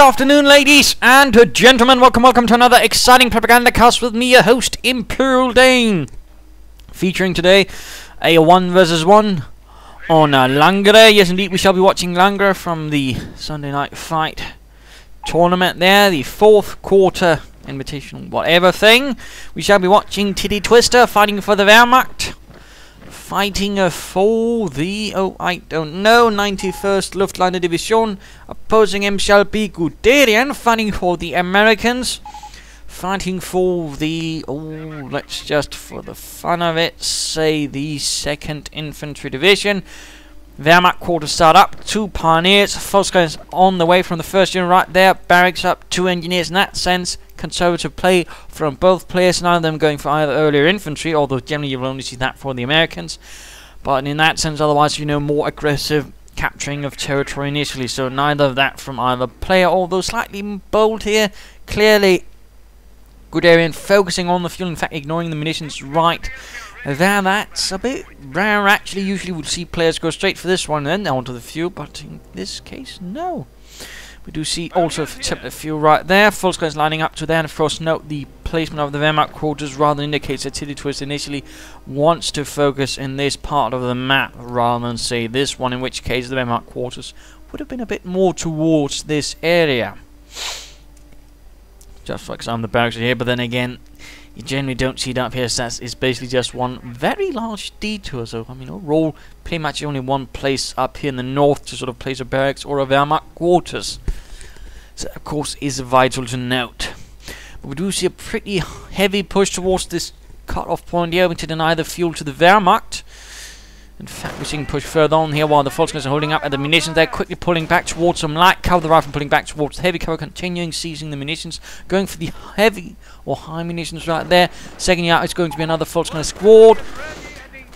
afternoon, ladies and gentlemen. Welcome to another exciting Propagandacast with me, your host, Imperial Dane. Featuring today a 1 vs 1 on Langres. Yes, indeed, we shall be watching Langres from the Sunday Night Fight tournament there, the 4th quarter invitational whatever thing. We shall be watching Tititwister fighting for the Wehrmacht. Fighting for the, I don't know, 91st Luftlande Division. Opposing him shall be Guderian, fighting for the Americans. Fighting for the, let's just for the fun of it, say the 2nd Infantry Division. Wehrmacht quarters start up, 2 pioneers, Volksguns on the way from the 1st unit right there, barracks up, 2 engineers. In that sense, conservative play from both players, none of them going for either earlier infantry, although generally you will only see that for the Americans. But in that sense, otherwise, you know, more aggressive capturing of territory initially, so neither of that from either player, although slightly bold here. Clearly, Guderian focusing on the fuel, in fact ignoring the munitions right there. That's a bit rare actually. Usually would see players go straight for this one and then onto the fuel, but in this case, no. We do see also a fuel right there. Volksguns lining up to there, and of course note the placement of the Wehrmacht quarters rather indicates that Tititwister initially wants to focus in this part of the map rather than say this one, in which case the Wehrmacht quarters would have been a bit more towards this area. Just for example, the barracks are here, but then again, you generally don't see it up here, so that is basically just one very large detour. So, I mean, overall, pretty much only one place up here in the north to sort of place a barracks or a Wehrmacht quarters. So, of course, is vital to note. But we do see a pretty heavy push towards this cut-off point here, to deny the fuel to the Wehrmacht. In fact, we're seeing push further on here while the Volksguns are holding up at the munitions. They're quickly pulling back towards some light cover. The rifle pulling back towards the heavy cover, continuing seizing the munitions, going for the heavy or high munitions right there. Second out is going to be another Volksgun squad.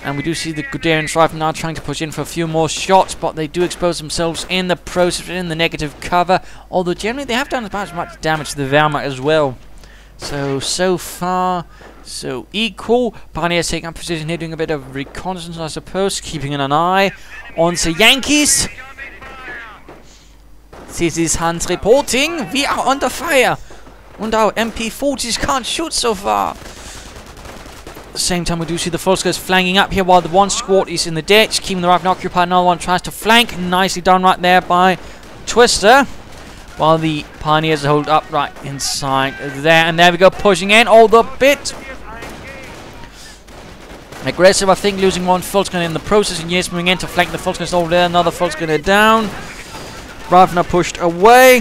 And we do see the Guderian rifle now trying to push in for a few more shots, but they do expose themselves in the process, in the negative cover. Although generally they have done about as much damage to the Wehrmacht as well. So far, so equal. Pioneers taking up position here, doing a bit of reconnaissance, I suppose, keeping an eye on the Yankees. This is Hans reporting. We are under fire, and our MP40s can't shoot so far. At the same time, we do see the Volksguns flanking up here while the one squad is in the ditch, keeping the rifle occupied. Another one tries to flank. Nicely done right there by Twister. While the pioneers hold up right inside there. And there we go, pushing in all the bit. Aggressive, I think, losing one Volksgun in the process. And yes, moving in to flank the Volksguns over there. Another Volksgun down. Rifle pushed away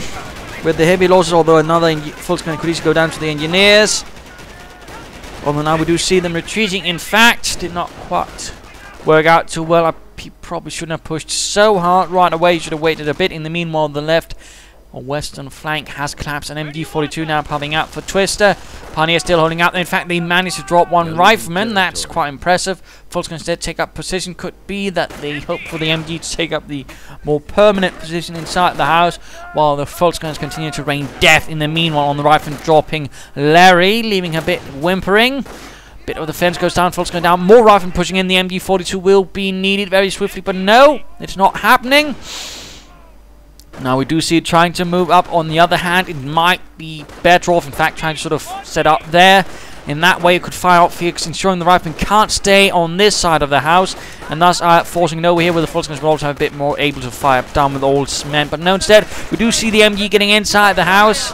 with the heavy losses, although another Volksgun could easily go down to the engineers. Although now we do see them retreating. In fact, did not quite work out too well. He probably shouldn't have pushed so hard right away. He should have waited a bit. In the meanwhile, the left or western flank has collapsed, and MG42 now popping out for Twister. Pioneer still holding out. In fact, they managed to drop one rifleman. That's quite impressive. Volksguns instead take up position. Could be that they hope for the MG to take up the more permanent position inside the house, while the Volksguns continue to rain death in the meanwhile on the rifleman, dropping Larry, leaving a bit whimpering. Bit of the fence goes down, Volksgun down. More riflemen pushing in. The MG42 will be needed very swiftly, but no, it's not happening. Now we do see it trying to move up. On the other hand, it might be better off, in fact, trying to sort of set up there. In that way, it could fire up Felix, ensuring the rifleman can't stay on this side of the house, and thus forcing it over here, where the Volksguns will also have a bit more able to fire down with all men. But no, instead, we do see the MG getting inside the house.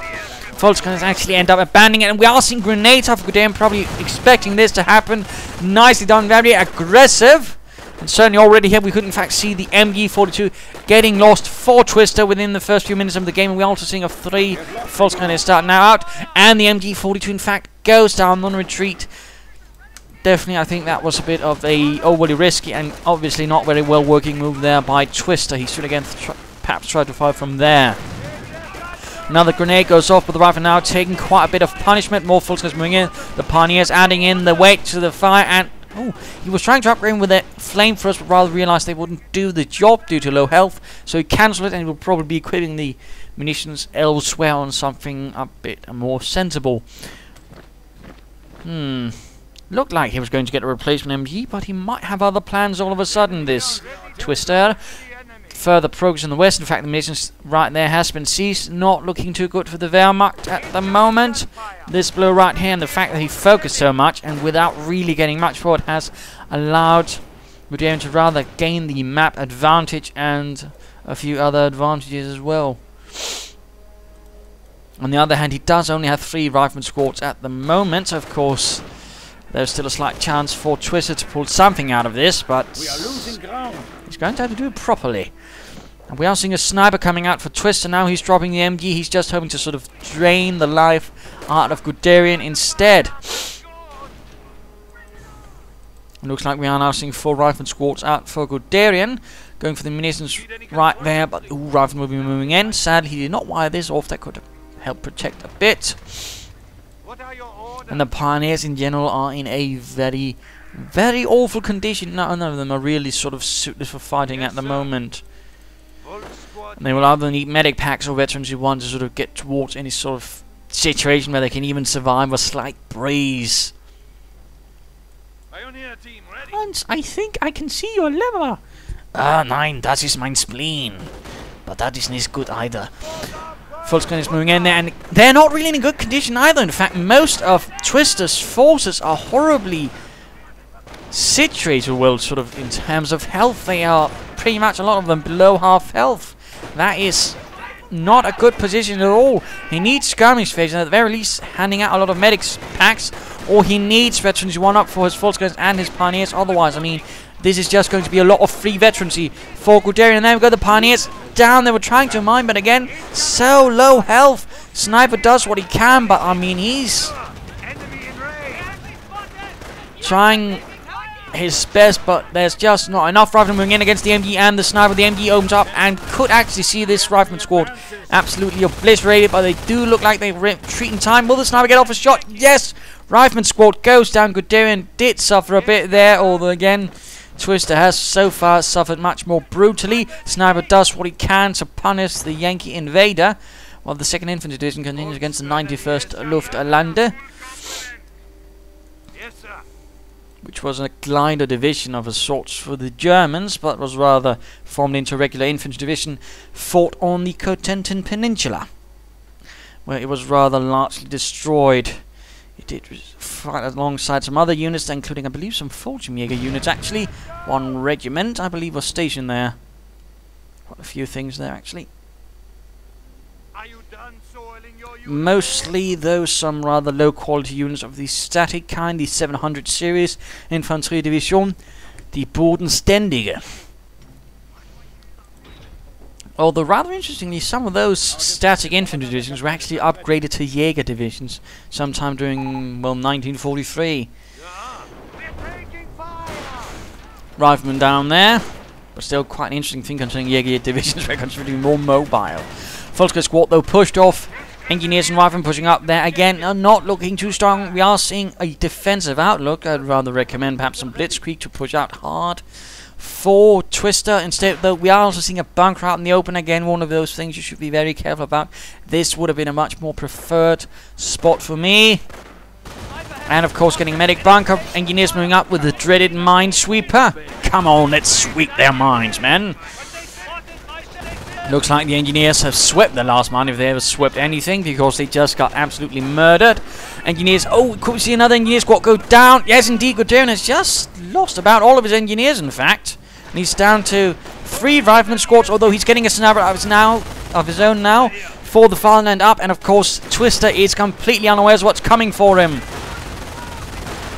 Volksguns actually end up abandoning it, and we are seeing grenades off Guderian, probably expecting this to happen. Nicely done, very aggressive. And certainly already here we could in fact see the MG42 getting lost for Twister within the first few minutes of the game. And we're also seeing a 3 Volksguns starting now out. And the MG42 in fact goes down on retreat. Definitely, I think that was a bit of a overly risky and obviously not very well working move there by Twister. He should again perhaps try to fire from there. Another grenade goes off, but the rifle now taking quite a bit of punishment. More Volksguns moving in. The pioneers adding in the weight to the fire, and he was trying to upgrade with a flamethrowers, but rather realized they wouldn't do the job due to low health, so he cancelled it, and he will probably be equipping the munitions elsewhere on something a bit more sensible. Looked like he was going to get a replacement MG, but he might have other plans all of a sudden, this Twister. further progress in the west. In fact, the munitions right there has been seized. Not looking too good for the Wehrmacht at the moment. This blow right here, and the fact that he focused so much and without really getting much forward, has allowed Guderian to rather gain the map advantage and a few other advantages as well. On the other hand, he does only have 3 rifleman squads at the moment. Of course, there's still a slight chance for Twister to pull something out of this, but We are losing ground. he's going to have to do it properly. And we are seeing a sniper coming out for Twister now. He's dropping the MG. He's just hoping to sort of drain the life out of Guderian instead. It looks like we are now seeing 4 rifleman squads out for Guderian. Going for the munitions right there, but the rifleman will be moving in. Sadly, he did not wire this off. That could help protect a bit. And the pioneers in general are in a very, very awful condition. None of them are really sort of suited for fighting at the moment. And they will either need medic packs or veterans who want to sort of get towards any sort of situation where they can even survive a slight breeze. Hans, I think I can see your liver. Ah, nein, das ist mein spleen. But that isn't as good either. Volkswagen is moving in there, and they're not really in a good condition either. In fact, most of Twister's forces are horribly situated, well, sort of in terms of health. They are pretty much, a lot of them, below half health. That is not a good position at all. He needs skirmish phase, and at the very least handing out a lot of medics packs, or he needs veterans one up for his Volkswagens and his pioneers. Otherwise, I mean, this is just going to be a lot of free veterancy for Guderian. And there we go, the pioneers down. They were trying to mine, but again, so low health. Sniper does what he can, but I mean, he's trying his best, but there's just not enough. Rifleman moving in against the MG and the sniper. The MG opens up and could actually see this rifleman squad absolutely obliterated, but they do look like they retreat in time. Will the sniper get off a shot? Yes! Rifleman squad goes down. Guderian did suffer a bit there, although again, Twister has so far suffered much more brutally. Sniper does what he can to punish the Yankee invader, while the 2nd Infantry Division continues against the 91st Luftlande, which was a glider division of a sort for the Germans, but was rather formed into a regular infantry division, fought on the Cotentin Peninsula, where it was rather largely destroyed. It did fight alongside some other units, including, I believe, some Fallschirmjäger units, actually. 1 regiment, I believe, was stationed there. Quite a few things there, actually. Mostly, though, some rather low-quality units of the static kind, the 700 series Infantry Division, the Bodenständige. Although, rather interestingly, some of those static infantry divisions were actually upgraded to Jäger divisions sometime during, well, 1943. Rifleman down there, but still quite an interesting thing concerning Jäger divisions, were considerably more mobile. Volkswagen squad, though, pushed off. Engineers and riflemen pushing up there again, are not looking too strong. We are seeing a defensive outlook. I'd rather recommend perhaps some blitzkrieg to push out hard for Twister. Instead, though, we are also seeing a bunker out in the open. Again, one of those things you should be very careful about. This would have been a much more preferred spot for me. And of course, getting a medic bunker. Engineers moving up with the dreaded minesweeper. Come on, let's sweep their mines, man. Looks like the engineers have swept the last mine, if they ever swept anything, because they just got absolutely murdered. Engineers, oh, could we see another engineer squad go down? Yes, indeed, Guderian has just lost about all of his engineers, in fact. And he's down to 3 rifleman squads, although he's getting a sniper of his own now for the Fatherland up. And of course, Twister is completely unaware of what's coming for him.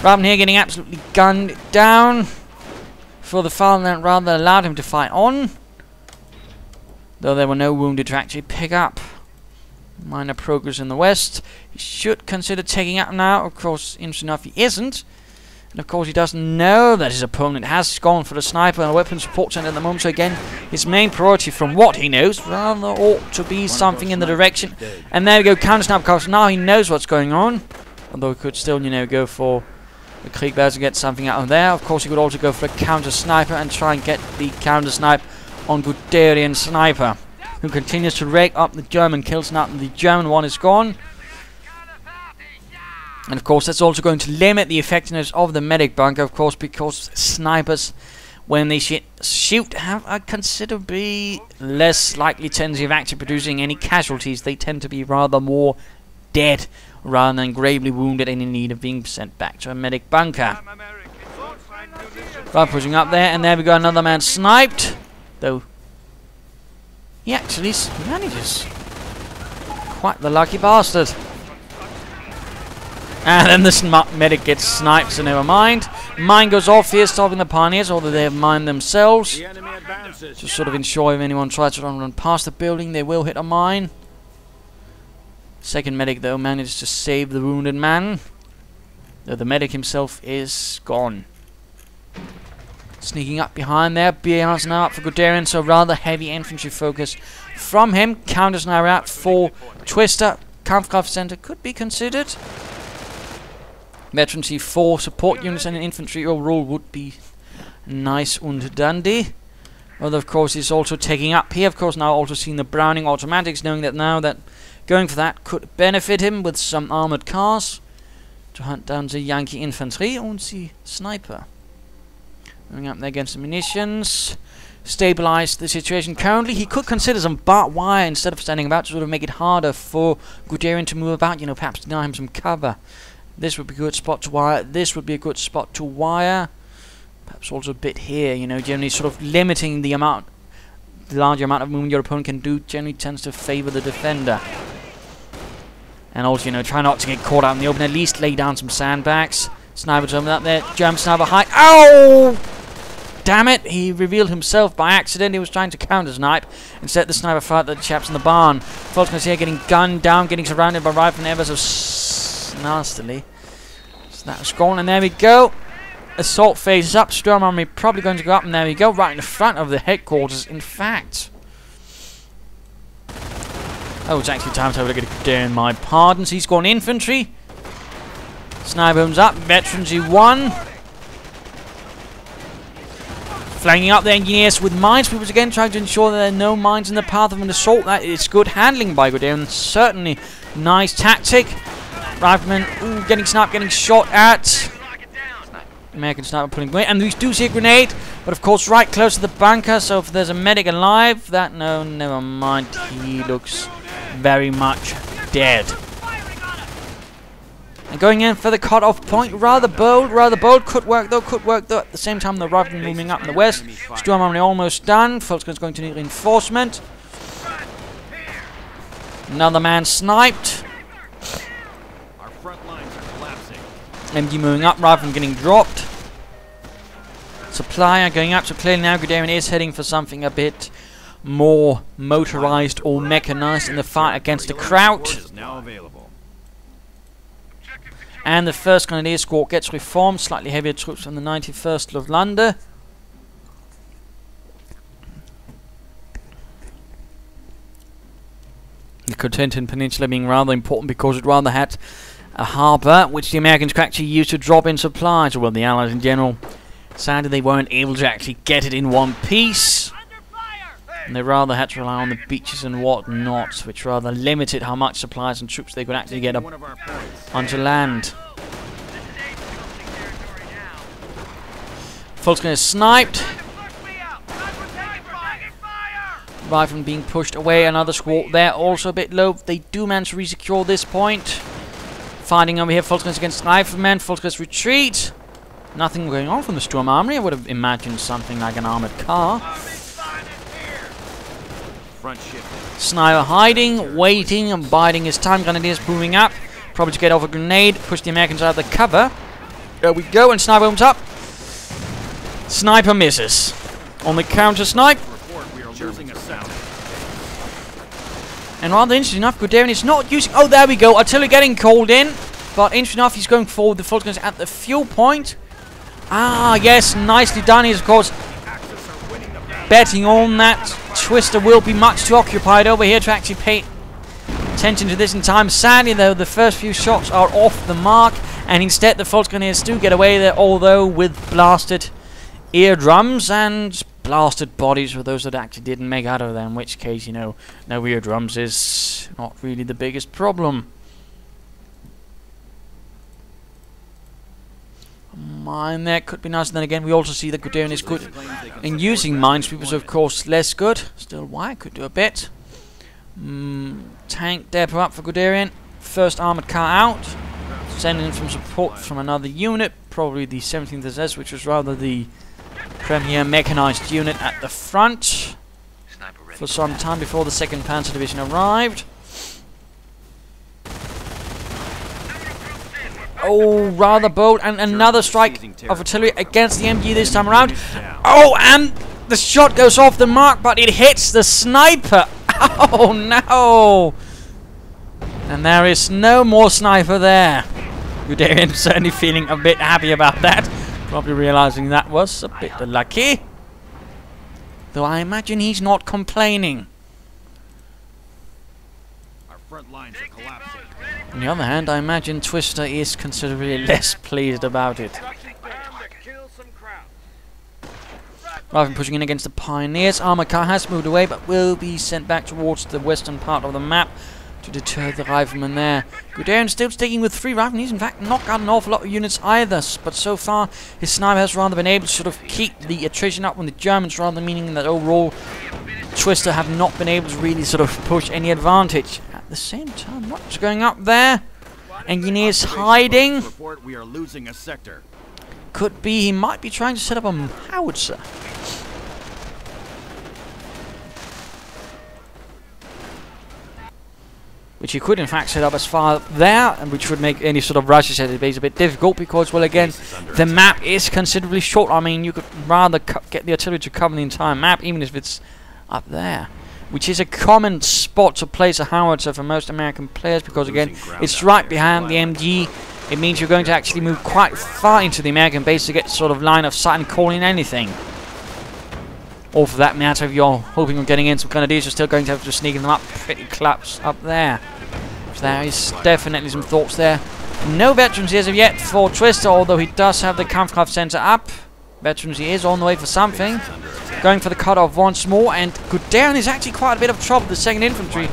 Rifleman here getting absolutely gunned down. For the Fatherland rather allowed him to fight on, though there were no wounded to actually pick up. Minor progress in the west. He should consider taking up now. Of course, interesting enough, he isn't. And of course, he doesn't know that his opponent has gone for the sniper and weapon support center at the moment. So again, his main priority, from what he knows, rather ought to be something in the direction. And there we go, counter sniper comes. Now he knows what's going on. Although he could still, you know, go for the Kriegbears and get something out of there. Of course, he could also go for a counter sniper and try and get the counter snipe on Guderian sniper, who continues to rake up the German kills now that the German one is gone. And of course, that's also going to limit the effectiveness of the medic bunker, of course, because snipers when they shoot, have a considerably less likely tendency of actually producing any casualties. They tend to be rather more dead rather than gravely wounded and in need of being sent back to a medic bunker. Right, pushing up there, and there we go, another man sniped. Though, he actually manages. Quite the lucky bastard. And then this medic gets sniped, so never mind. Mine goes off here, stopping the pioneers, although they have mined themselves. Just sort of ensure if anyone tries to run past the building, they will hit a mine. Second medic, though, manages to save the wounded man. Though the medic himself is gone. Sneaking up behind there. BAR's now up for Guderian, so rather heavy infantry focus from him. Counters now out for Twister. Kampfkraft Center could be considered. Veteran C4 support units and an infantry overall would be nice and dandy. Although, of course, he's also taking up here. Of course, now also seeing the Browning automatics, knowing that now that going for that could benefit him with some armored cars to hunt down the Yankee infantry and the sniper. Going up there against the munitions. Stabilize the situation currently. He could consider some barbed wire instead of standing about to sort of make it harder for Guderian to move about. You know, perhaps deny him some cover. This would be a good spot to wire. This would be a good spot to wire. Perhaps also a bit here, you know, generally sort of limiting the larger amount of movement your opponent can do generally tends to favor the defender. And also, you know, try not to get caught out in the open. At least lay down some sandbags. Sniper's over up there. German sniper high. Ow! Damn it! He revealed himself by accident. He was trying to counter-snipe. Instead, the sniper fired at the chaps in the barn. Falcons here getting gunned down, getting surrounded by riflemen ever so nastily. So that's gone, and there we go. Assault phase is up. Storm Army probably going to go up, and there we go. Right in the front of the headquarters, in fact. Oh, it's actually time to have a look at Guderian. My pardons. He's gone infantry. Sniper bombs up. Veterans E1. Flanking up the engineers with mines. People again trying to ensure that there are no mines in the path of an assault. That is good handling by Guderian. Certainly nice tactic. Rifleman getting sniped, getting shot at. American sniper pulling away. And we do see a grenade. But of course right close to the bunker. So if there's a medic alive, that no, never mind. He looks very much dead. And going in for the cut-off point, rather bold, could work though, at the same time the rifleman moving up in the west. Storm Army almost done, Volkskriegs's going to need reinforcement. Another man sniped. Our front lines are collapsing. MG moving up, rifleman getting dropped. Supplier going up, so clearly now Guderian is heading for something a bit more motorized or mechanized in the fight against the Kraut. And the 1st Grenadier Squad gets reformed, slightly heavier troops from the 91st Luftlande. The Cotentin Peninsula being rather important because it rather had a harbour, which the Americans could actually use to drop in supplies, well, the Allies in general. Sadly, they weren't able to actually get it in one piece. And they rather had to rely on the beaches and whatnot, which rather limited how much supplies and troops they could actually get up onto land. Volkskriegs is sniped. Rifleman being pushed away. Another squad there, also a bit low. They do manage to resecure this point. Fighting over here, Volkskriegs against Riflemen. Volkskriegs retreat. Nothing going on from the Storm Army. I would have imagined something like an armored car. Sniper hiding, waiting, and biding his time. Grenadiers moving up. Probably to get off a grenade. Push the Americans out of the cover. There we go, and sniper bombs up. Sniper misses. On the counter snipe. And rather interesting enough, Guderian is not using... Oh, there we go. Artillery getting called in. But interesting enough, he's going forward. The Volkskriegs at the fuel point. Ah, yes. Nicely done. He's, of course, betting on that Twister will be much too occupied over here to actually pay attention to this in time. Sadly, though, the first few shots are off the mark. And instead, the Volkskriegs do get away there, although with blasted eardrums and blasted bodies for those that actually didn't make out of them, in which case, you know, no eardrums is not really the biggest problem. Mine there could be nice. And then again, we also see that Guderian is good in using minesweepers, of course, less good. Still, why could do a bit. Tank depot up for Guderian. First armored car out. Sending in some support from another unit, probably the 17th SS, which was rather the premier mechanized unit at the front. For some time before the 2nd Panzer Division arrived. Oh, rather bold, and another strike of artillery against the MG this time around. Oh, and the shot goes off the mark, but it hits the sniper. Oh, no. And there is no more sniper there. Guderian certainly feeling a bit happy about that. Probably realizing that was a bit lucky. Though I imagine he's not complaining. Our front lines are collapsing. On the other hand, I imagine Twister is considerably less pleased about it. Rather than pushing in against the Pioneers, armor car has moved away, but will be sent back towards the western part of the map to deter the riflemen there. Guderian still sticking with 3 riflemen. He's in fact not got an awful lot of units either, but so far his sniper has rather been able to sort of keep the attrition up on the Germans, rather meaning that overall Twister have not been able to really sort of push any advantage. At the same time, what's going up there? Engineers hiding. Report we are losing a sector. Could be he might be trying to set up a howitzer. Which he could in fact set up as far there, and which would make any sort of rushes at the base a bit difficult, because, well, again, the map is considerably short. I mean, you could rather get the artillery to cover the entire map, even if it's up there. Which is a common spot to place a howitzer for most American players, because, again, it's right behind the MG. It means you're going to actually move quite far into the American base to get sort of line of sight and call in anything. Or for that matter, if you're hoping on getting in some Grenadiers, you're still going to have to sneak them up pretty close up there. So there is definitely some thoughts there. No veterans as of yet for Twister, although he does have the Kampfkraft Center up. Veterans he is on the way for something. Going for the cutoff once more, and Guderian is actually quite a bit of trouble. The 2nd Infantry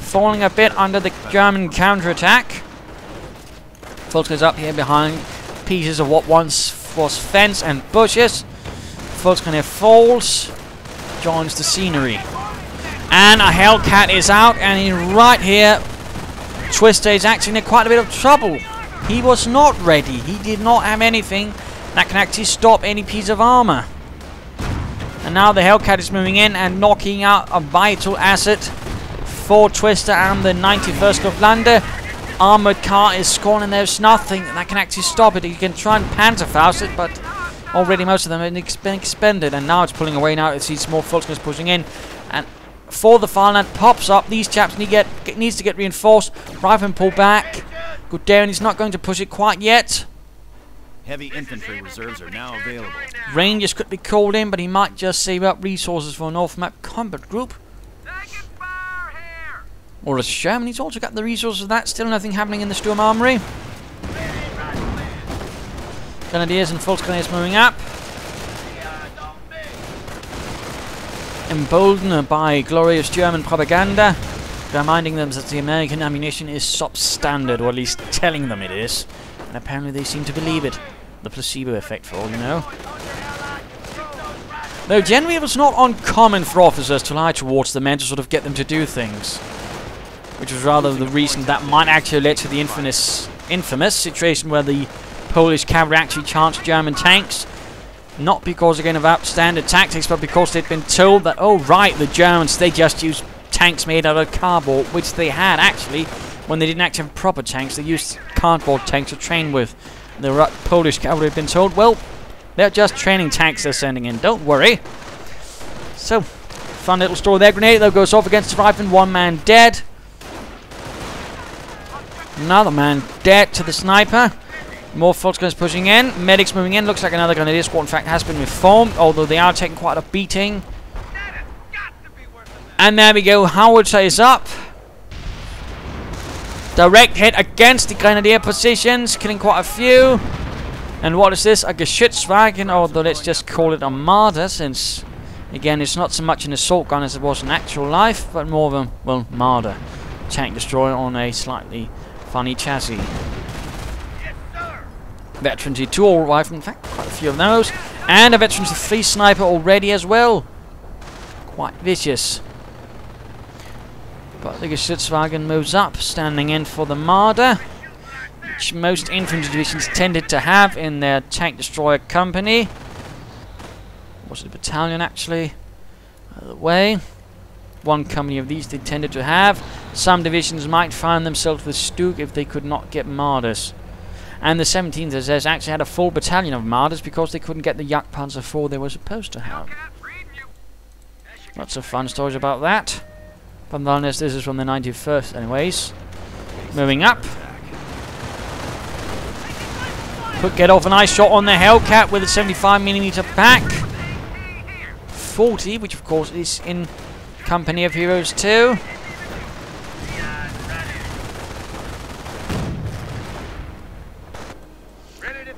falling a bit under the German counterattack. Volkswagen's up here behind pieces of what once was fence and bushes. Volkswagen falls, joins the scenery. And a Hellcat is out, and right here, Twister is actually in quite a bit of trouble. He was not ready. He did not have anything that can actually stop any piece of armor. And now the Hellcat is moving in and knocking out a vital asset for Twister and the 91st Luftlande. Armored car is gone, and there's nothing that can actually stop it. You can try and Panzerfaust it, but already most of them have been expended, and now it's pulling away. Now it sees more Volkswagens pushing in, and for the Fatherland pops up. These chaps needs to get reinforced. Riflemen pull back. Guderian is not going to push it quite yet. Heavy infantry reserves are now available. Rangers could be called in, but he might just save up resources for a North Map combat group. Or a Sherman, he's also got the resources of that. Still nothing happening in the Sturm Armory. Grenadiers and Volksgrenadiers moving up. Emboldened by glorious German propaganda, reminding them that the American ammunition is substandard, or at least telling them it is. And apparently they seem to believe it. The placebo effect, for all you know. Though generally it was not uncommon for officers to lie towards the men to sort of get them to do things. Which was rather the reason that might actually lead to the infamous situation where the Polish cavalry actually charged German tanks. Not because, again, of outstanding tactics, but because they'd been told that, oh right, the Germans, they just used tanks made out of cardboard, which they had actually, when they didn't actually have proper tanks. They used cardboard tanks to train with. The Polish cavalry had been told, well, they're just training tanks they're sending in, don't worry. So, fun little story there. Grenade, though, goes off against the rifleman, 1 man dead. Another man dead to the sniper. More Volkswagens pushing in. Medics moving in. Looks like another Grenadier squad, in fact, has been reformed, although they are taking quite a beating. And there we go. Howitzer is up. Direct hit against the Grenadier positions, killing quite a few. And what is this? A Geschützwagen, although let's just call it a Marder, since, again, it's not so much an assault gun as it was in actual life, but more of a, well, Marder. Tank destroyer on a slightly funny chassis. Veterancy 2 all rifle, in fact, quite a few of those. And a Veterancy 3 sniper already as well. Quite vicious. But the Geschützwagen moves up, standing in for the Marder, which most infantry divisions tended to have in their tank destroyer company. Was it a battalion actually? Either way, one company of these they tended to have. Some divisions might find themselves with Stug if they could not get Marders. And the 17th SS actually had a full battalion of Marders because they couldn't get the Jagdpanzer IV they were supposed to have. Lots of fun stories about that. But nonetheless, this is from the 91st anyways. Moving up. Could get off a nice shot on the Hellcat with a 75mm pack. 40, which of course is in company of Heroes 2.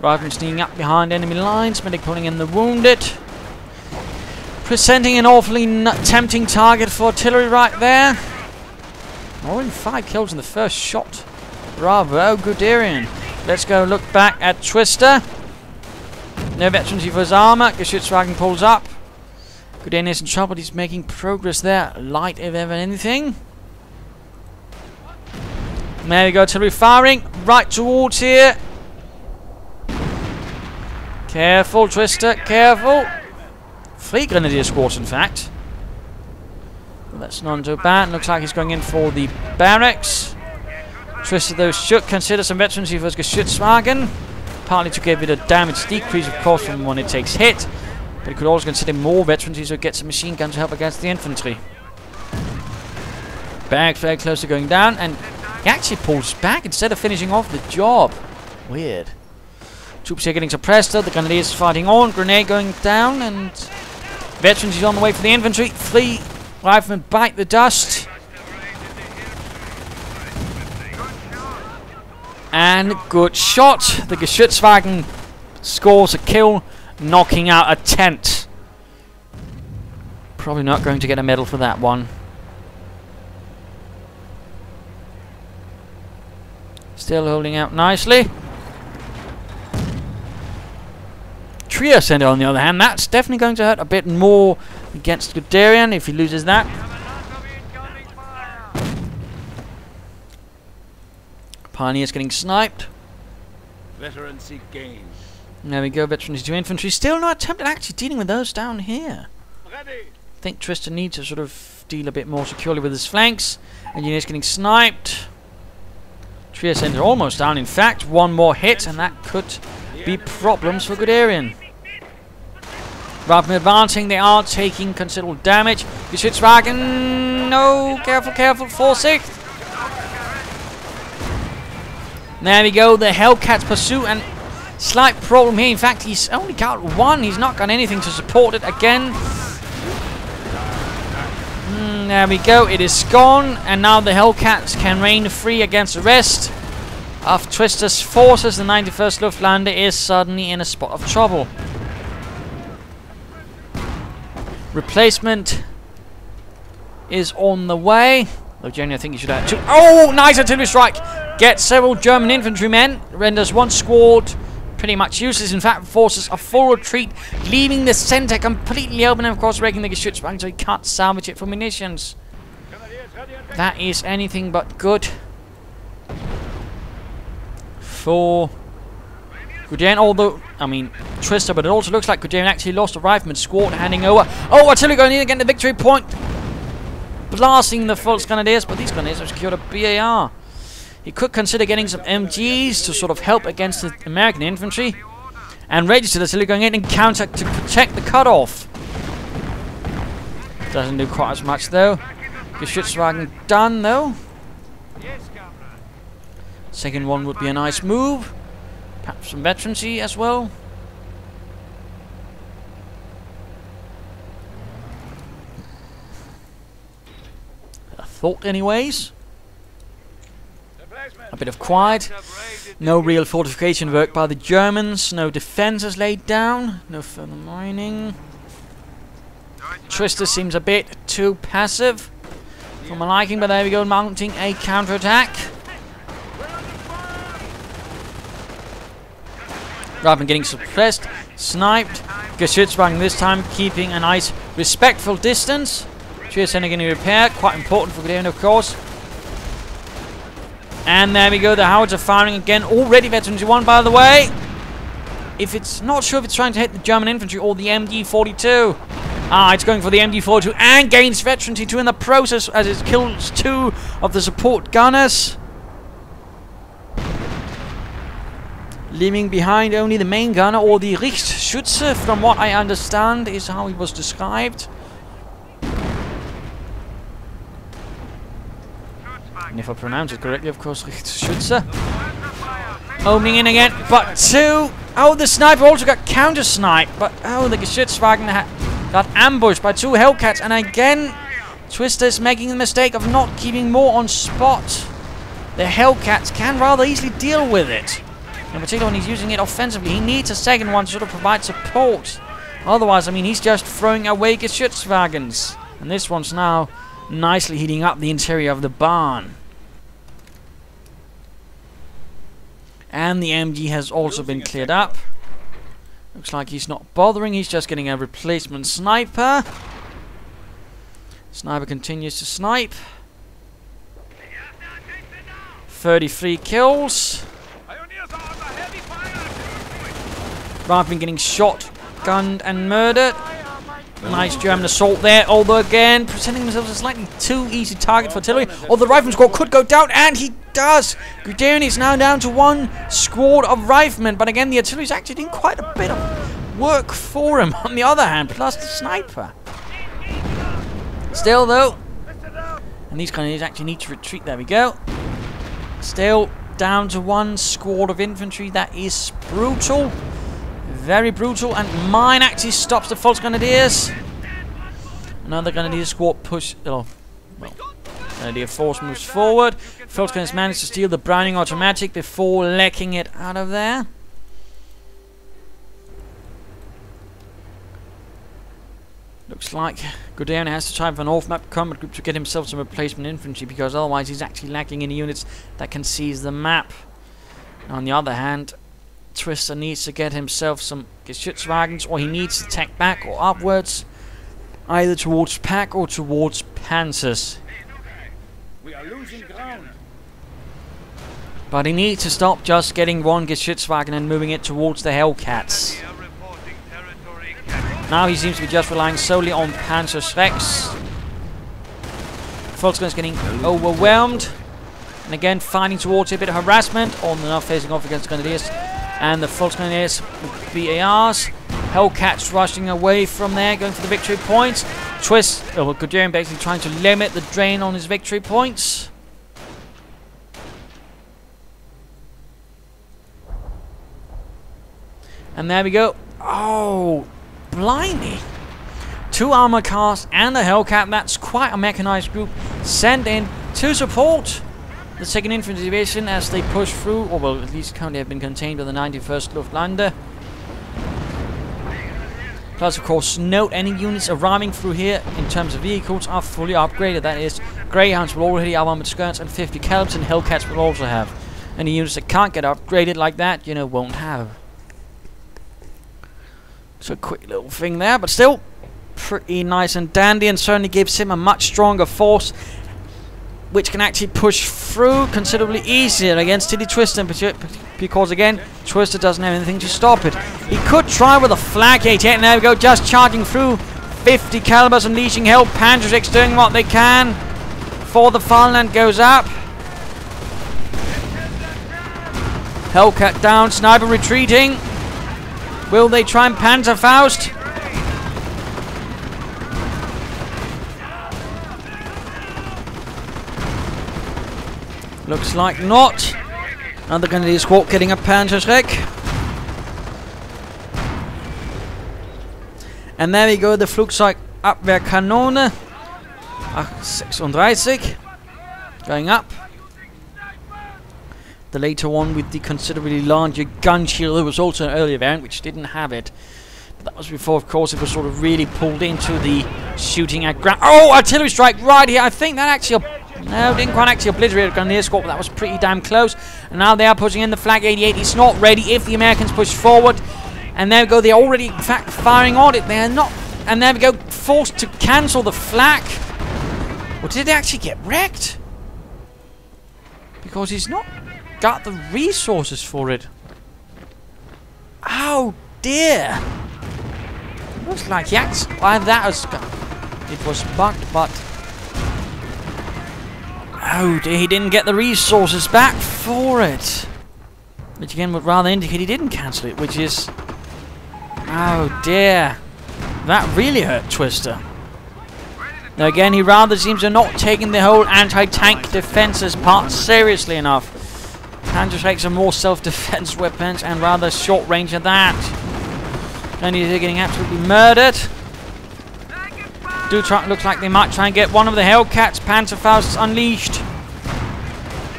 Rifleman sneaking up behind enemy lines, medic pulling in the wounded. Presenting an awfully tempting target for artillery right there. Already 5 kills in the first shot. Bravo, Guderian. Let's go look back at Twister. No veterancy for his armor. Geschützwagen pulls up. Guderian is in trouble. He's making progress there. Light if ever anything. There we go, artillery firing. Right towards here. Careful, Twister, careful. 3 grenadier squads, in fact. Well, that's not too bad. Looks like he's going in for the barracks. Twister, though, should consider some veterancy for his Geschützwagen. Partly to give it a damage decrease, of course, from when it takes hit. But he could also consider more veterancy so it gets a machine gun to help against the infantry. Barracks very close to going down, and he actually pulls back instead of finishing off the job. Weird. Troops here getting suppressed, though. The grenadiers fighting on. Grenade going down, and veterans is on the way for the infantry. 3 riflemen bite the dust. And good shot. The Geschützwagen scores a kill, knocking out a tent. Probably not going to get a medal for that one. Still holding out nicely. Trio Center, on the other hand, that's definitely going to hurt a bit more against Guderian if he loses that. Pioneers getting sniped. Veterancy gained. There we go, veterans to infantry. Still not attempted actually dealing with those down here. Ready. I think Tristan needs to sort of deal a bit more securely with his flanks. Engineers getting sniped. Trio Center almost down, in fact. One more hit, and that could be problems for Guderian. Rather than advancing, they are taking considerable damage. Geschützwagen, no, careful, careful, 4-6. There we go, the Hellcat's pursuit, and slight problem here. In fact, he's only got 1. He's not got anything to support it again. There we go, it is gone, and now the Hellcats can reign free against the rest of Twister's forces. The 91st Luftlande is suddenly in a spot of trouble. Replacement is on the way. Though generally I think you should have 2. Oh, nice artillery strike! Gets several German infantrymen. Renders 1 squad pretty much useless. In fact, forces a full retreat, leaving the center completely open, and of course breaking the Geschützwagen so he can't salvage it for munitions. That is anything but good for Guderian, although, I mean, Twister, but it also looks like Guderian actually lost a rifleman squad, handing over. Oh, artillery going in again, the victory point. Blasting the Volksgrenadiers, but these grenadiers have secured a BAR. He could consider getting some MGs to sort of help against the American infantry. And registered artillery going in and counter to protect the cutoff. Doesn't do quite as much though. Geschützwagen done though. Second one would be a nice move. Perhaps some veterancy as well. A thought anyways. A bit of quiet. No real fortification work by the Germans. No defences laid down. No further mining. Twister seems a bit too passive for my liking, but there we go, mounting a counterattack. rather than getting suppressed. Sniped. Geschützwagen this time keeping a nice respectful distance. Cheers, sending in a repair. Quite important for Guderian, of course. And there we go. The howards are firing again. Already veterans won, by the way. If it's not sure if it's trying to hit the German infantry or the MG42. Ah, it's going for the MG42 and gains veterancy 2 in the process as it kills 2 of the support gunners. Leaving behind only the main gunner, or the Richtschütze, from what I understand is how he was described. And if I pronounce it correctly, of course, Richtschütze. Opening in again, but 2. Oh, the sniper also got counter-sniped, but oh, the Geschützwagen got ambushed by 2 Hellcats, and again, Twister is making the mistake of not keeping more on spot. The Hellcats can rather easily deal with it. In particular, when he's using it offensively, he needs a second one to sort of provide support. Otherwise, I mean, he's just throwing away Geschützwagens. And this one's now nicely heating up the interior of the barn. And the MG has also been cleared up. Looks like he's not bothering, he's just getting a replacement sniper. Sniper continues to snipe. 33 kills. Rather than getting shot, gunned and murdered. Nice German assault there, although again, presenting themselves as slightly too easy target for artillery. Or the rifleman squad could go down, and he does! Guderian is now down to 1 squad of riflemen, but again, the artillery is actually doing quite a bit of work for him, on the other hand, plus the sniper. Still, though, and these kind of actually need to retreat, there we go. Still down to 1 squad of infantry, that is brutal. Very brutal, and mine actually stops the Volksgrenadiers. Another Grenadier squad push. Oh, well, Grenadier force moves forward. Volksgrenadiers managed to steal the Browning automatic before lecking it out of there. Looks like Guderian has to try for an off-map combat group to get himself some replacement infantry, because otherwise he's actually lacking in units that can seize the map. And on the other hand, Twister needs to get himself some Geschützwagens, or he needs to attack back or upwards, either towards pack or towards panzers. We are losing ground. But he needs to stop just getting 1 Geschützwagen and moving it towards the Hellcats. Now he seems to be just relying solely on Panzerschrecks. Volksgren is getting overwhelmed, and again fighting towards a bit of harassment, or now facing off against Grenadiers. And the Volksgrenadiers with BARs. Hellcats rushing away from there, going for the victory points. Guderian basically trying to limit the drain on his victory points. And there we go. Oh, blimey. 2 armor cars and a Hellcat. That's quite a mechanized group sent in to support the 2nd Infantry Division as they push through, or well, at least currently have been contained by the 91st Luftlande. Plus, of course, note any units arriving through here in terms of vehicles are fully upgraded. That is, Greyhounds will already have armored skirts and 50 calibers, and Hellcats will also have. Any units that can't get upgraded like that, you know, won't have. So, a quick little thing there, but still pretty nice and dandy, and certainly gives him a much stronger force, which can actually push through considerably easier against Tititwister, because again, Twister doesn't have anything to stop it. He could try with a flak 88, and there we go, just charging through. 50 calibers, unleashing hell, Panzerschrecks doing what they can before the Farmland goes up. Hellcat down, sniper retreating. Will they try and Panzerfaust? Looks like not. Another Grenadier squad getting a Panzerschreck. And there we go, the Flugzeugabwehrkanone. 36. Going up. The later one with the considerably larger gun shield. There was also an earlier variant which didn't have it. But that was before, of course, it was sort of really pulled into the shooting at ground. Oh, artillery strike right here. I think that actually... No, didn't quite actually obliterate a Grenadier squad, but that was pretty damn close. And now they are pushing in the Flag 88. It's not ready if the Americans push forward. And there we go. They're already, in fact, firing on it. They're not. And there we go. Forced to cancel the flak. Or did they actually get wrecked? Because he's not got the resources for it. Oh dear. Looks like he actually. Well, that was. It was bugged, but. Oh dear, he didn't get the resources back for it. Which again would rather indicate he didn't cancel it, which is... Oh dear. That really hurt Twister. Now again, he rather seems to not taking the whole anti-tank defenses part seriously enough. Panzer takes some more self-defense weapons and rather short range of that. And he's getting absolutely murdered. Looks like they might try and get one of the Hellcats. Panzerfausts unleashed.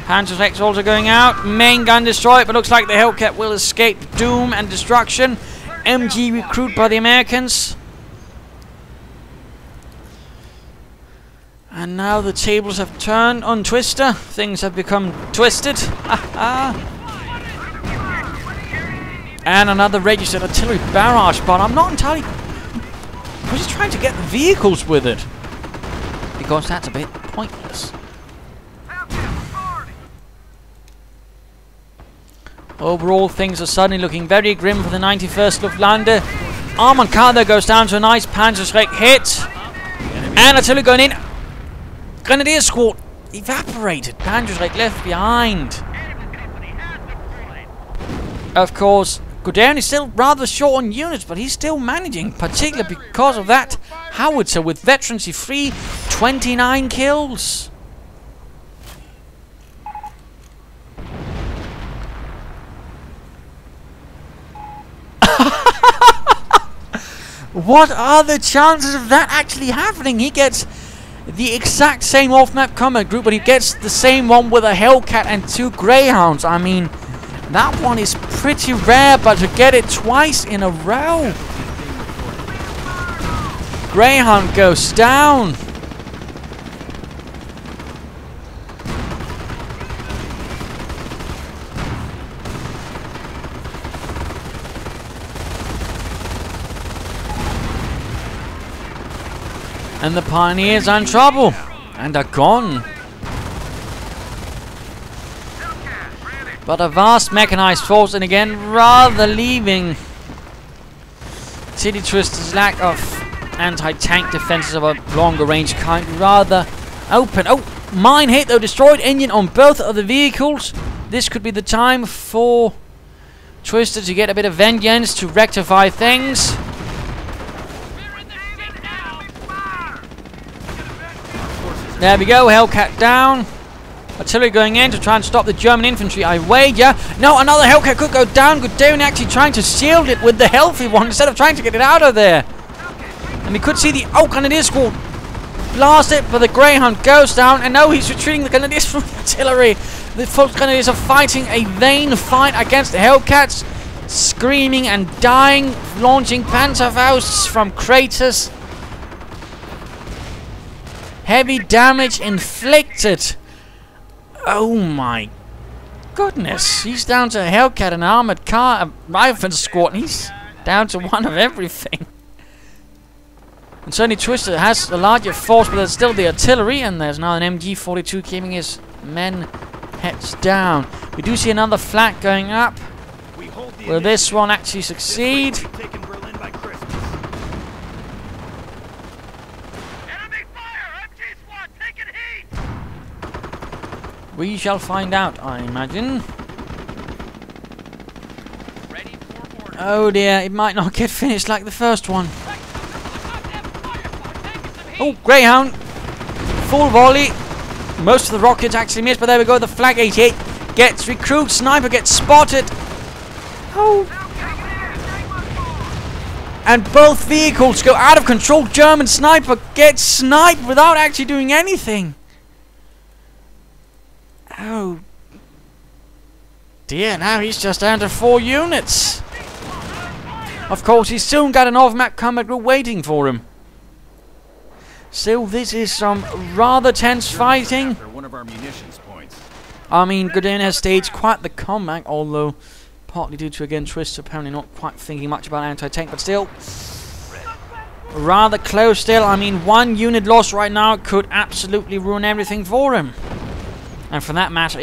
Panzer's also going out. Main gun destroyed, but looks like the Hellcat will escape doom and destruction. MG recruit by the Americans. And now the tables have turned on Twister. Things have become twisted. And another registered artillery barrage, but I'm not entirely... I'm just trying to get the vehicles with it. Because that's a bit pointless. Overall, things are suddenly looking very grim for the 91st Luftlande. Armored car there goes down to a nice Panzerschreck hit. And artillery going in. Grenadier squad evaporated. Panzerschreck left behind. Of course, Guderian is still rather short on units, but he's still managing, particularly because of that howitzer with veterancy free, 29 kills. What are the chances of that actually happening? He gets the exact same off-map combat group, but he gets the same one with a Hellcat and 2 Greyhounds. I mean, that one is pretty rare, but to get it twice in a row. Greyhound goes down. And the Pioneers are in trouble and are gone. But a vast mechanized force, and again, rather leaving Tititwister's lack of anti-tank defenses of a longer range kind rather open. Oh, mine hit though, destroyed engine on both of the vehicles. This could be the time for Twister to get a bit of vengeance to rectify things. There we go, Hellcat down. Artillery going in to try and stop the German infantry, I wager. No, another Hellcat could go down. Guderian actually trying to shield it with the healthy one instead of trying to get it out of there. And we could see the Grenadier squad blast it, but the Greyhound goes down. And now he's retreating the Grenadiers from the artillery. The Grenadiers are fighting a vain fight against the Hellcats. Screaming and dying, launching Panzerfausts from craters. Heavy damage inflicted. Oh my goodness. He's down to a Hellcat, an armored car, a rifle squad, and he's down to one of everything. And certainly Twister has a larger force, but there's still the artillery, and there's now an MG42 keeping his men heads down. We do see another flak going up. Will this one actually succeed? We shall find out, I imagine. Oh dear, it might not get finished like the first one. Oh, Greyhound. Full volley. Most of the rockets actually missed, but there we go. The Flag 88 gets recruit. Sniper gets spotted. Oh. And both vehicles go out of control. German sniper gets sniped without actually doing anything. Oh dear, now he's just down to 4 units. Of course, he's soon got an off-map combat group waiting for him. Still, this is some rather tense fighting. After one of our munitions points. I mean, Guderian has staged quite the comeback, although partly due to, again, Twister apparently not quite thinking much about anti-tank, but still rather close still. I mean, one unit lost right now could absolutely ruin everything for him. And for that matter,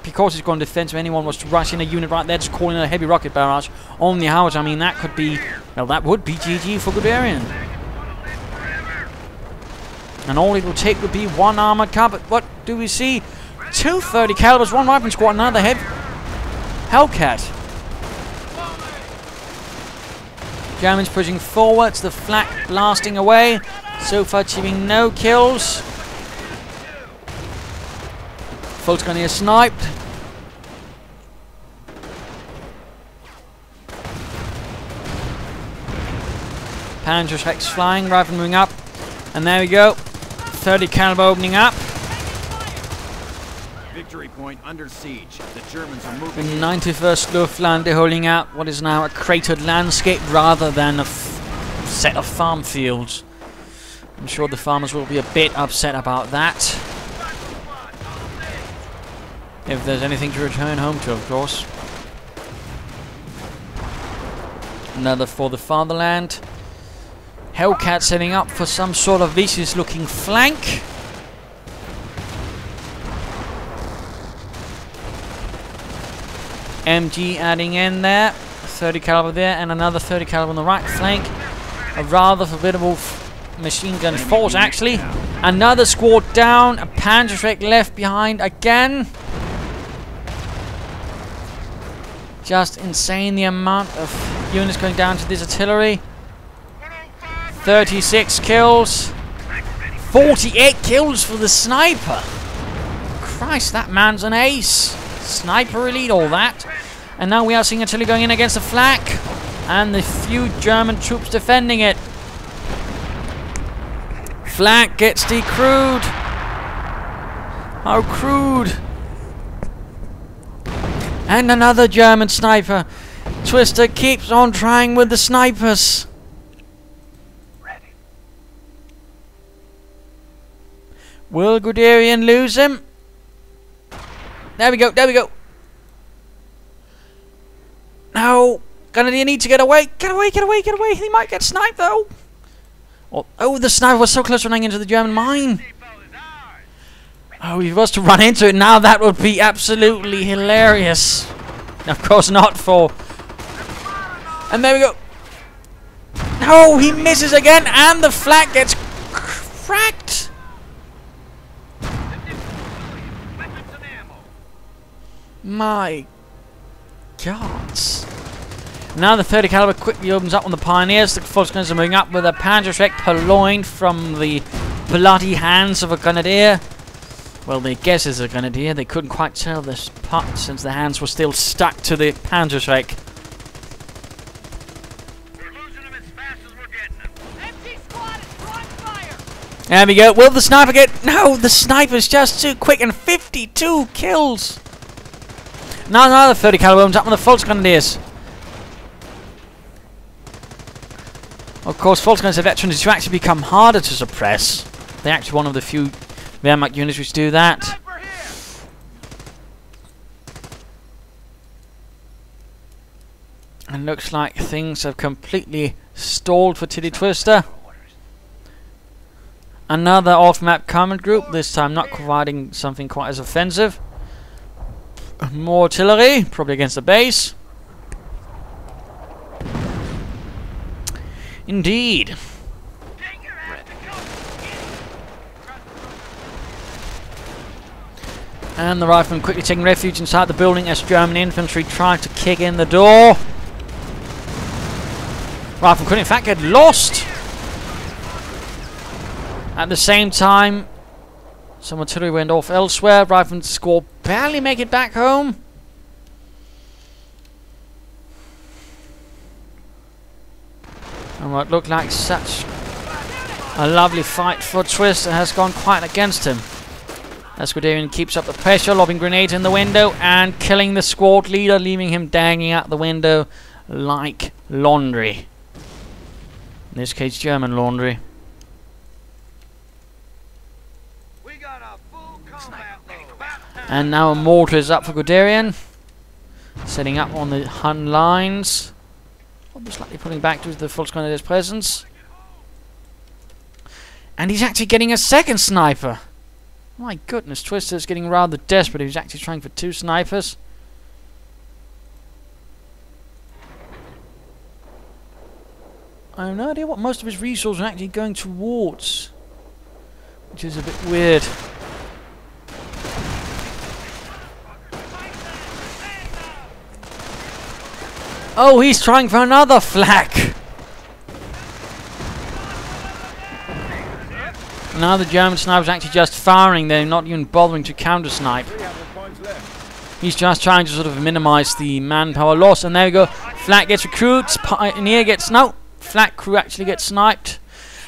because he's gone defensive, anyone was to rush in a unit right there, just calling a heavy rocket barrage on the house, I mean, that could be, well, that would be GG for Guderian. And all it will take would be one armored car, but what do we see? 2 30 calibers, one rifle squad, another Hellcat. Germans pushing forwards, the flak blasting away, so far achieving no kills. Volksgrenadier sniped. Panzerschrecks flying, rifle moving up. And there we go. 30 caliber opening up. Victory point under siege. The Germans are moving. The 91st Luftlande holding out what is now a cratered landscape rather than a set of farm fields. I'm sure the farmers will be a bit upset about that. If there's anything to return home to, of course. Another for the fatherland. Hellcat setting up for some sort of vicious looking flank. MG adding in there. 30 caliber there and another 30 caliber on the right flank. A rather formidable machine gun force actually. Another squad down. A Panzerschreck left behind again. Just insane the amount of units going down to this artillery. 36 kills. 48 kills for the sniper. Christ, that man's an ace. Sniper elite, all that. And now we are seeing artillery going in against the flak. And the few German troops defending it. Flak gets decrewed. How crude. And another German sniper. Twister keeps on trying with the snipers. Ready. Will Guderian lose him? There we go, there we go. No. Grenadier needs to get away. Get away, get away, get away. He might get sniped though. Oh, the sniper was so close to running into the German mine. Oh, he was to run into it now. That would be absolutely hilarious. Of course not for... And there we go. No, he misses again. And the flak gets cracked. My God. Now the 30 caliber quickly opens up on the pioneers. The Volksgrenadiers are moving up with a Panzerschreck purloined from the bloody hands of a grenadier. Well, they guess it's a grenadier. They couldn't quite tell this part since the hands were still stuck to the Panzerschreck. We're losing them as fast as we're getting them. MT squad is drawing fire. There we go. Will the sniper get... No, the sniper's just too quick and 52 kills. Now another 30 caliber opens up on the Volksgrenadiers. Of course, Volksgrenadiers veterans to actually become harder to suppress. They're actually one of the few Wehrmacht units which do that. And looks like things have completely stalled for Tititwister. Another off-map command group, this time not providing something quite as offensive. More artillery, probably against the base. Indeed. And the riflemen quickly taking refuge inside the building as German infantry try to kick in the door. Riflemen could in fact get lost. At the same time, some artillery went off elsewhere. Riflemen squad barely make it back home. And what looked like such a lovely fight for Twister has gone quite against him. As Guderian keeps up the pressure, lobbing grenades in the window and killing the squad leader, leaving him dangling out the window like laundry. In this case, German laundry. And now a mortar is up for Guderian. Setting up on the Hun lines. Probably slightly pulling back to the Volksgrenadier's presence. And he's actually getting a second sniper. My goodness, Twister's getting rather desperate. He's actually trying for 2 snipers. I have no idea what most of his resources are actually going towards. Which is a bit weird. Oh, he's trying for another flak! Now the German sniper's actually just firing, they're not even bothering to counter-snipe. He's just trying to sort of minimize the manpower loss, and there we go. Flak gets recruits, Pioneer gets... no! Flak crew actually gets sniped.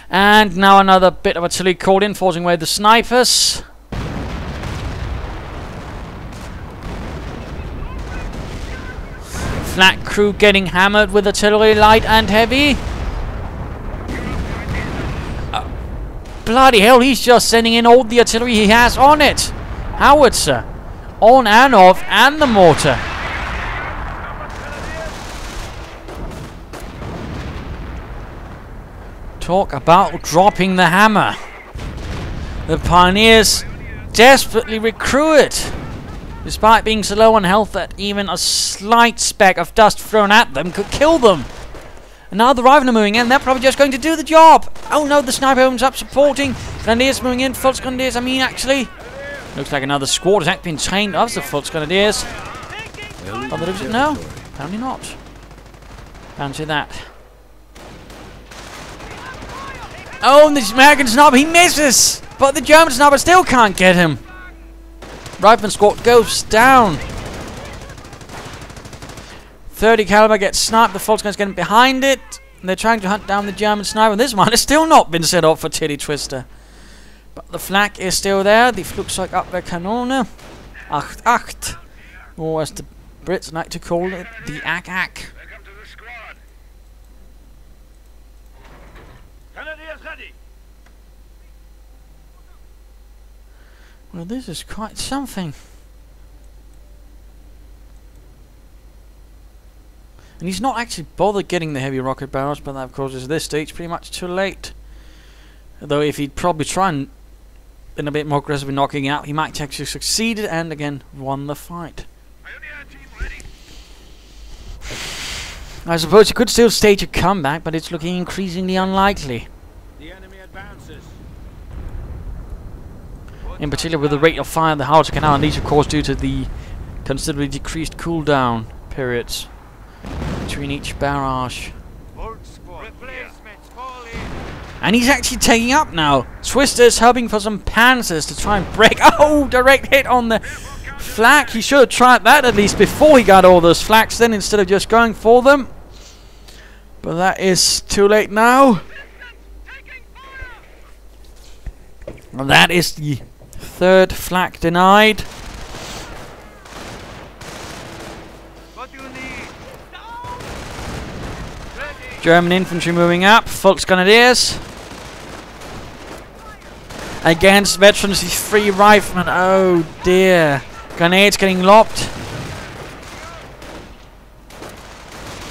And now another bit of artillery called in, forcing away the snipers. Flak crew getting hammered with artillery, light and heavy. Bloody hell, he's just sending in all the artillery he has on it. Howitzer. On and off, and the mortar. Talk about dropping the hammer. The Pioneers desperately recruit. Despite being so low on health that even a slight speck of dust thrown at them could kill them. And now the Riflemen are moving in, they're probably just going to do the job. Oh no, the sniper opens up supporting. Grenadiers moving in, Volksgrenadiers, I mean actually. Looks like another squad has actually been trained of the Volksgrenadiers. No, apparently not. Fancy that. Oh, and the American sniper, he misses! But the German sniper still can't get him. Rifleman squad goes down. 30 caliber gets sniped, the Volksgrenadiers getting behind it. And they're trying to hunt down the German sniper. This one has still not been set off for Tititwister. But the flak is still there. The Flugzeug Abwehrkanone. 8-8. Or as the Brits like to call it, the AK. Well, this is quite something. And he's not actually bothered getting the heavy rocket barrels, but that of course is at this stage pretty much too late. Though if he'd probably try and been a bit more aggressive in knocking out, he might actually succeeded and again won the fight. I suppose he could still stage a comeback, but it's looking increasingly unlikely. The enemy advances. In particular with the rate of fire of the howitzer canal, and these of course due to the considerably decreased cooldown periods between each barrage. And he's actually taking up now. Twister's hoping for some panzers to try and break. Oh, direct hit on the flak. He should have tried that at least before he got all those flaks then, instead of just going for them. But that is too late now. And that is the third flak denied. What do you need? German infantry moving up. Volksgrenadiers against veterans, these 3 riflemen. Oh dear. Grenades getting lobbed.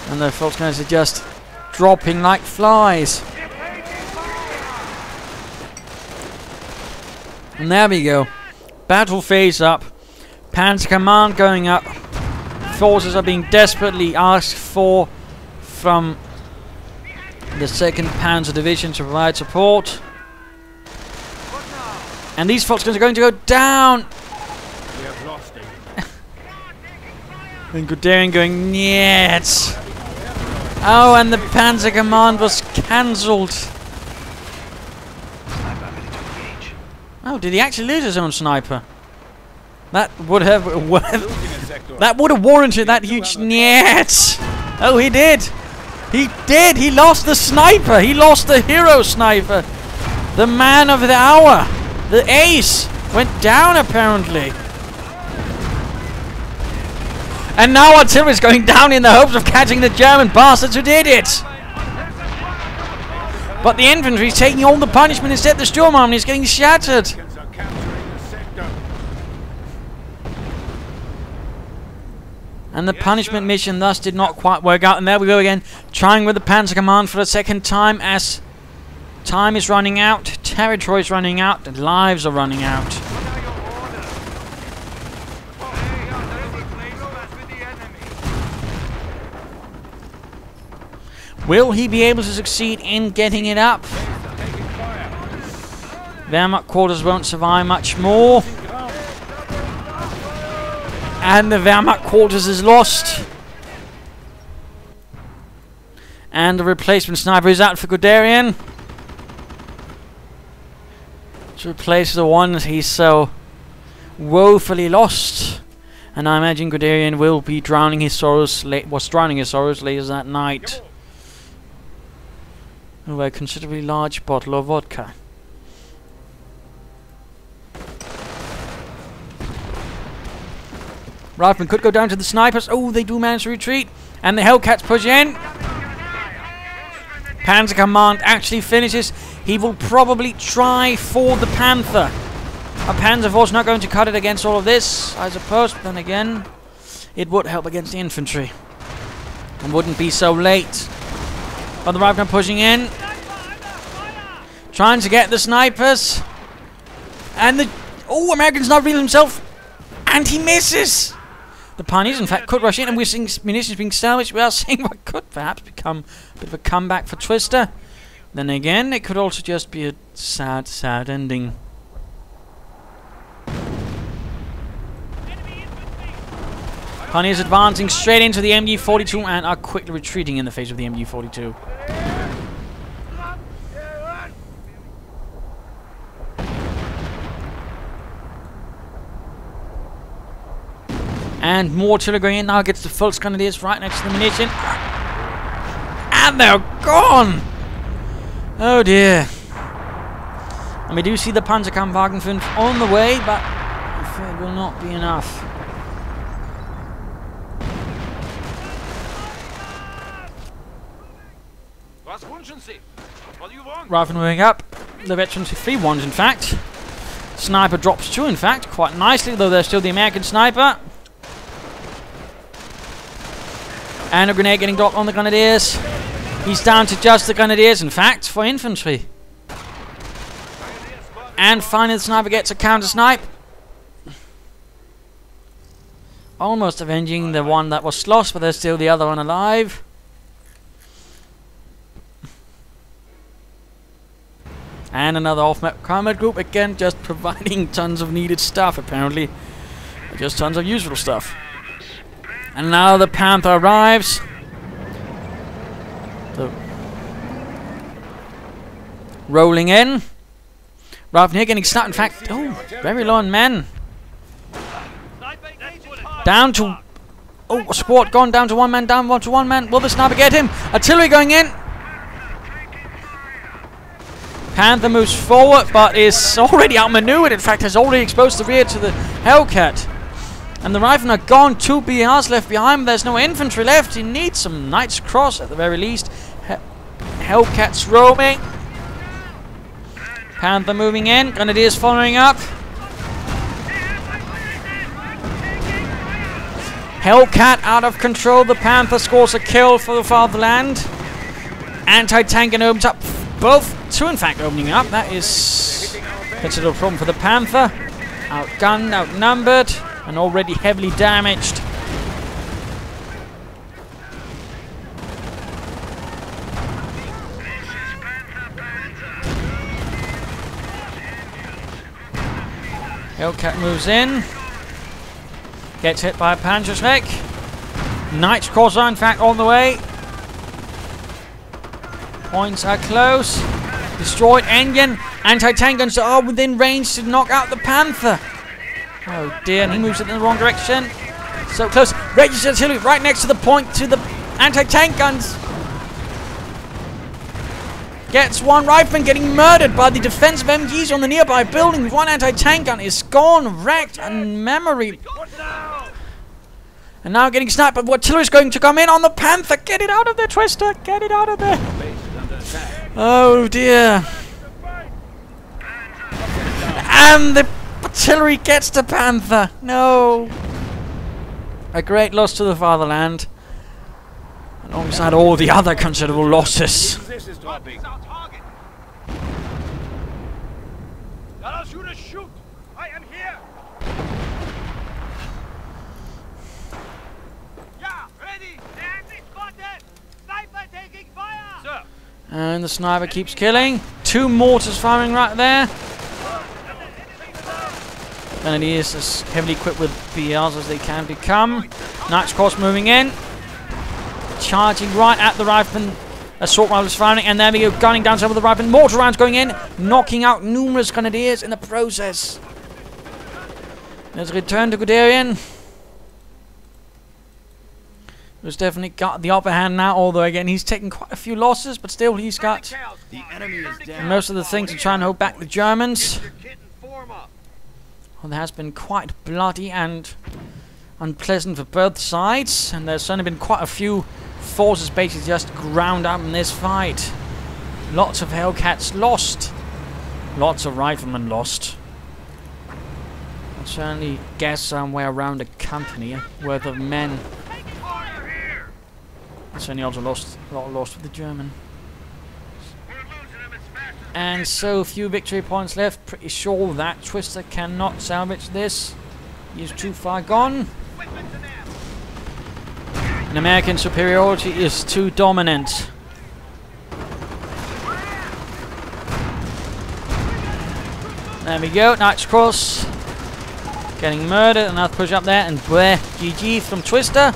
And the Volksgrenadiers are just dropping like flies. And there we go. Battle phase up. Panzer Command going up. Forces are being desperately asked for from the 2nd Panzer Division to provide support. And these Volksgrenadiers are going to go down. We have lost him. And Guderian going, "Niet." Oh, and the Panzer Command was cancelled. Oh, did he actually lose his own sniper? That would have warranted that huge "Niet." Oh, he did. He did. He lost the sniper. He lost the hero sniper. The man of the hour. The ace went down apparently. And now artillery is going down in the hopes of catching the German bastards who did it. But the infantry is taking all the punishment. Instead the Sturm army is getting shattered. And the punishment mission thus did not quite work out. And there we go again, trying with the Panzer Command for the second time as time is running out, territory is running out, and lives are running out. Will he be able to succeed in getting it up? Wehrmacht quarters won't survive much more. And the Wehrmacht quarters is lost. And the replacement sniper is out for Guderian. To replace the one that he's so woefully lost. And I imagine Guderian will be drowning his sorrows, was drowning his sorrows later that night. Over a considerably large bottle of vodka. Rifleman could go down to the snipers. Oh, they do manage to retreat. And the Hellcats push in. Panzer Command actually finishes. He will probably try for the Panther. A Panzer Force not going to cut it against all of this, I suppose. But then again, it would help against the infantry. And wouldn't be so late. But the Rifleman pushing in. Trying to get the snipers. And the... Oh, American's not revealing himself. And he misses. The Pioneers, in fact, could rush in, and we're seeing munitions being salvaged. We are seeing what could perhaps become a bit of a comeback for Twister. Then again, it could also just be a sad, sad ending. Pioneers advancing straight into the MG42 and are quickly retreating in the face of the MG42. And more artillery going in now, gets the Volksgrenadiers right next to the munition. And they're gone! Oh dear. And we do see the Panzerkampfwagen 5 on the way, but it will not be enough. Rifle moving up. The veterans with 3 ones, in fact. Sniper drops 2, in fact, quite nicely, though there's still the American sniper. And a grenade getting dropped on the Grenadiers. He's down to just the Grenadiers, in fact, for infantry. And finally the sniper gets a counter-snipe. Almost avenging the one that was lost, but there's still the other one alive. And another off-map combat group, again just providing tons of needed stuff, apparently. Just tons of useful stuff. And now the Panther arrives. Rolling in. Rifleman here getting snapped, in fact. Oh, very low on men. Down to... Oh, a squad gone down to 1 man, down to 1 man. Will the sniper get him? Artillery going in. Panther moves forward, but is already outmaneuvered. In fact, has already exposed the rear to the Hellcat. And the Riflemen are gone. 2 BRs left behind. There's no infantry left. He needs some Knight's Cross at the very least. Hellcats roaming. Panther moving in. Grenadiers following up. Hellcat out of control. The Panther scores a kill for the fatherland. Anti-tank and opens up. Both 2, in fact, opening up. That is a considerable problem for the Panther. Outgunned, outnumbered, and already heavily damaged. Hellcat moves in. Gets hit by a Panzerschreck. Knight's Cross are, in fact, on the way. Points are close. Destroyed engine. Anti-tank guns are within range to knock out the Panther. Oh dear, and he moves it in the wrong direction. So close. Registered artillery right next to the point to the anti-tank guns. Gets one rifleman getting murdered by the defensive MGs on the nearby building. One anti-tank gun is gone, wrecked, and memory. And now getting sniped, but artillery is going to come in on the Panther. Get it out of there, Twister. Get it out of there. Oh dear. And the artillery gets the Panther. No. A great loss to the fatherland, alongside all the other considerable losses. This is topic. Our target. Let us shoot a shoot. I am here. Yeah, ready. Enemy spotted. Sniper taking fire. Sir. And the sniper keeps killing. 2 mortars firing right there. And he is as heavily equipped with BRs as they can become. Knight's Cross moving in. Charging right at the rifleman. Assault rifles firing. And there we go, gunning down some of the riflemen. Mortar rounds going in. Knocking out numerous grenadiers in the process. There's a return to Guderian. Who's definitely got the upper hand now. Although again, he's taken quite a few losses. But still, he's got The enemy is down. most of the things to try and hold back the Germans. Get your kit and form up. Well, there has been quite bloody and unpleasant for both sides, and there's certainly been quite a few forces basically just ground up in this fight. Lots of Hellcats lost. Lots of riflemen lost. I'd certainly guess somewhere around a company worth of men. Fire here. And certainly also lost a lot lost with the German. We're losing them as fast as And so few victory points left. Pretty sure that Twister cannot salvage this. He's too far gone. equipment to them. And American superiority is too dominant. There we go, Knight's Cross. Getting murdered, another push up there, and bleh, GG from Twister.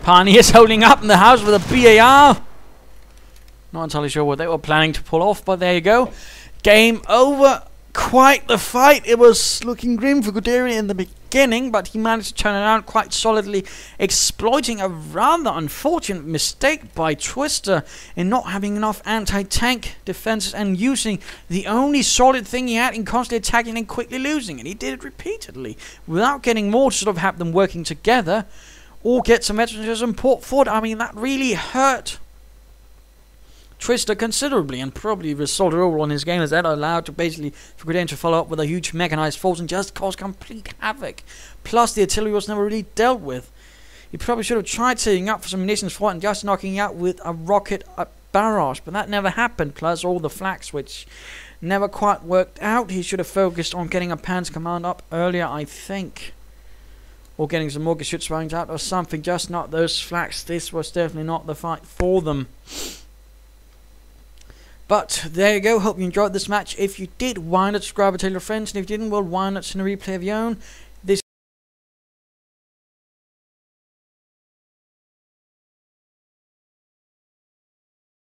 Pioneers holding up in the house with a BAR. Not entirely sure what they were planning to pull off, but there you go. Game over. Quite the fight. It was looking grim for Guderian in the beginning, but he managed to turn it around quite solidly, exploiting a rather unfortunate mistake by Twister in not having enough anti-tank defenses and using the only solid thing he had in constantly attacking and quickly losing. And he did it repeatedly without getting more to sort of have them working together or get some extra support forward. I mean, that really hurt Twister considerably, and probably resulted overall in his game as that allowed to basically for Guderian to follow up with a huge mechanized force and just cause complete havoc. Plus the artillery was never really dealt with. He probably should have tried setting up for some munitions for it and just knocking out with a rocket barrage, but that never happened, plus all the flaks which never quite worked out. He should have focused on getting a Panzer Command up earlier, I think. Or getting some more Geschützwagens out or something, just not those flaks. This was definitely not the fight for them. But there you go, hope you enjoyed this match. If you did, why not subscribe and tell your friends, and if you didn't, well, why not send a replay of your own?